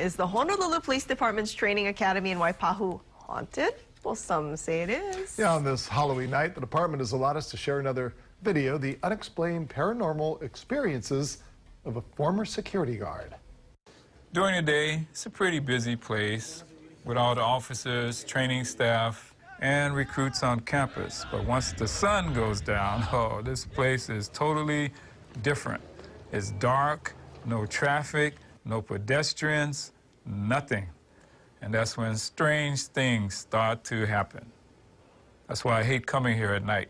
Is the Honolulu Police Department's training academy in Waipahu haunted? Well, some say it is. Yeah, on this Halloween night, the department has allowed us to share another video, the unexplained paranormal experiences of a former security guard. During the day, it's a pretty busy place with all the officers, training staff, and recruits on campus. But once the sun goes down, oh, this place is totally different. It's dark, no traffic, no pedestrians, nothing. And that's when strange things start to happen. That's why I hate coming here at night.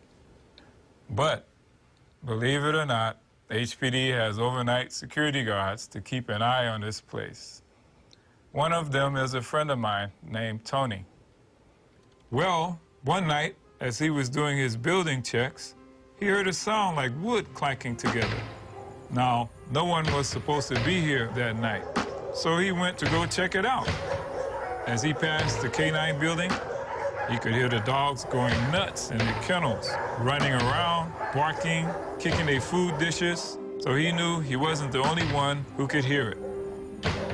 But believe it or not, the HPD has overnight security guards to keep an eye on this place. One of them is a friend of mine named Tony. Well, one night, as he was doing his building checks, he heard a sound like wood clanking together. Now, no one was supposed to be here that night, so he went to go check it out. As he passed the K-9 building, he could hear the dogs going nuts in the kennels, running around, barking, kicking their food dishes, so he knew he wasn't the only one who could hear it.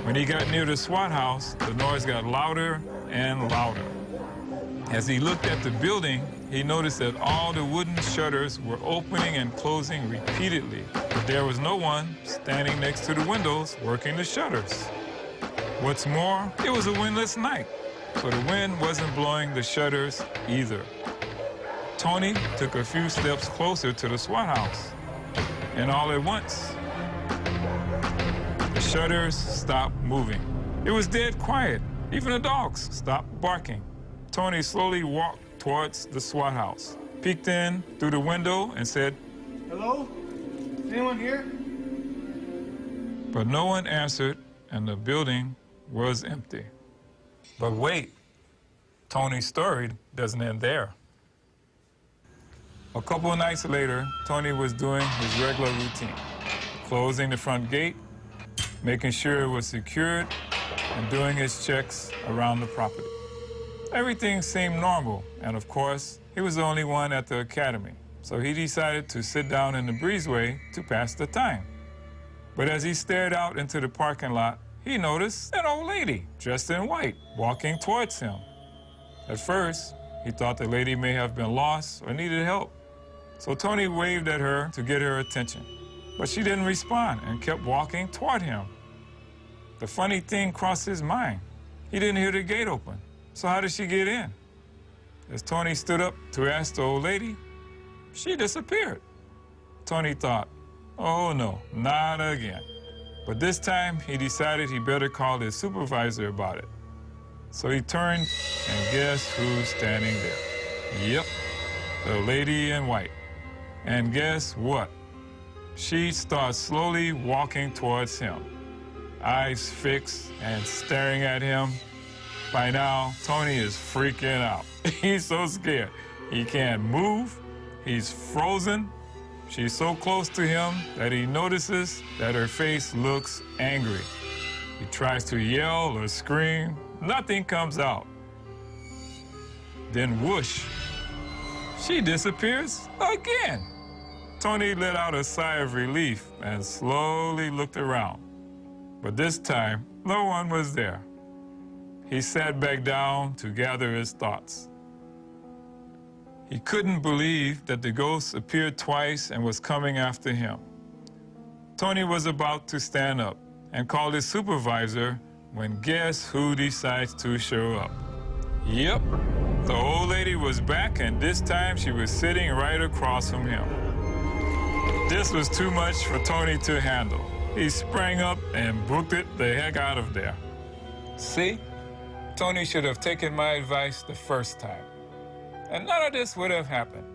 When he got near the SWAT house, the noise got louder and louder. As he looked at the building, he noticed that all the wooden shutters were opening and closing repeatedly, but there was no one standing next to the windows working the shutters. What's more, it was a windless night, so the wind wasn't blowing the shutters either. Tony took a few steps closer to the SWAT house, and all at once, the shutters stopped moving. It was dead quiet. Even the dogs stopped barking. Tony slowly walked towards the SWAT house, peeked in through the window and said, "Hello? Anyone here?" But no one answered, and the building was empty. But wait, Tony's story doesn't end there. A couple of nights later, Tony was doing his regular routine, closing the front gate, making sure it was secured, and doing his checks around the property. Everything seemed normal, and of course, he was the only one at the academy, so he decided to sit down in the breezeway to pass the time. But as he stared out into the parking lot, he noticed an old lady dressed in white walking towards him. At first, he thought the lady may have been lost or needed help. So Tony waved at her to get her attention, but she didn't respond and kept walking toward him. The funny thing crossed his mind. He didn't hear the gate open, so how did she get in? As Tony stood up to ask the old lady, she disappeared. Tony thought, oh no, not again. But this time, he decided he better call his supervisor about it. So he turned, and guess who's standing there? Yep, the lady in white. And guess what? She starts slowly walking towards him, eyes fixed and staring at him. By now, Tony is freaking out. He's so scared. He can't move. He's frozen. She's so close to him that he notices that her face looks angry. He tries to yell or scream. Nothing comes out. Then whoosh, she disappears again. Tony let out a sigh of relief and slowly looked around. But this time, no one was there. He sat back down to gather his thoughts. He couldn't believe that the ghost appeared twice and was coming after him. Tony was about to stand up and call his supervisor when guess who decides to show up? Yep, the old lady was back, and this time she was sitting right across from him. This was too much for Tony to handle. He sprang up and booked it the heck out of there. See, Tony should have taken my advice the first time, and none of this would have happened.